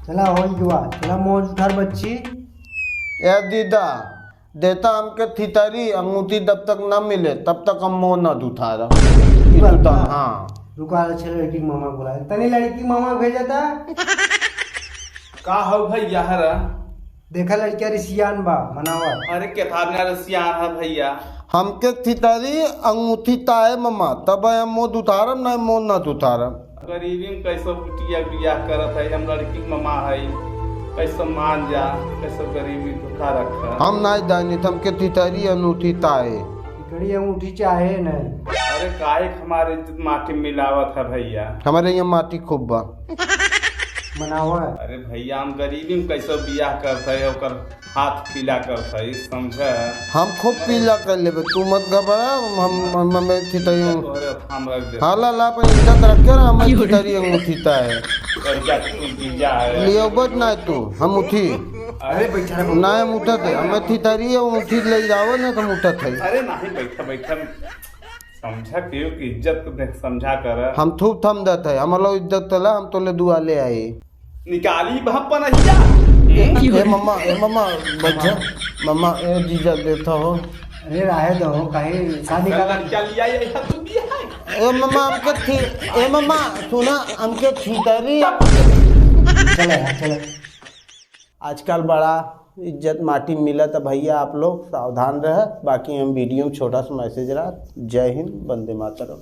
चला हो जुआ, चला मोज उठार बच्ची। ए दीदा देता हमके थितरी अंगूठी जब तक न मिले तब तक हम मोह न उठा रहा। हाँ रुका अच्छे लड़की की मामा बुलाए, तनी लड़की की मामा भेजा था। का हो भैया हरा देखा लड़किया रिसियान बा मनावा। अरे किताब ना रसियान है भैया। हमके थितरी अंगूठी ताए मम्मा तब हम मोह उठारम न मोह न उठारम। गरीबी में कैसे बिटिया बियाह करत है, हम लड़की के मामा है, कैसे मान जा, कैसे गरीबी धोखा रखा। हम नहीं जानी हमके थितरी अंगूठी ताए कड़ी अंगूठी चाहे नहीं। अरे काहे हमारे इज्जत माटी मिलावत है भैया। हमारे यहाँ माटी खूब बा मनावा। अरे भैया हम गरीबी में कैसे बियाह करते है, ओकर हाथ पीला करते है, समझे। हम खूब पीला कर लेबे, तू मत घबरा। हम थितरी हम रख दे हाला ला पर इज्जत रखे ना। हम थितरी अंगूठी ताए लियो बच ना तू हम उठी। अरे बैठा ना हम उठत है, हमें थितरी अंगूठी ले जाओ ना हम उठत है। अरे नहीं बैठा बैठा समझा क्यों कि इज्जत समझा कर। हम थूप थम देते है, हमारा इज्जत तला हम तो ले दुआ ले आए। निकाली भप्पा नहीं ए मम्मा बच्चा मम्मा ए जीजा देता हो। अरे राहे दो कहीं शादी का लड़का लिया ये तुम भी है। ए मम्मा हमके थी ए मम्मा सुना हमके थितरी। चले चले। आजकल बड़ा इज्जत माटी मिला तो भैया आप लोग सावधान रहे। बाकी हम वीडियो में छोटा सा मैसेज रहा। जय हिंद, वंदे मातरम।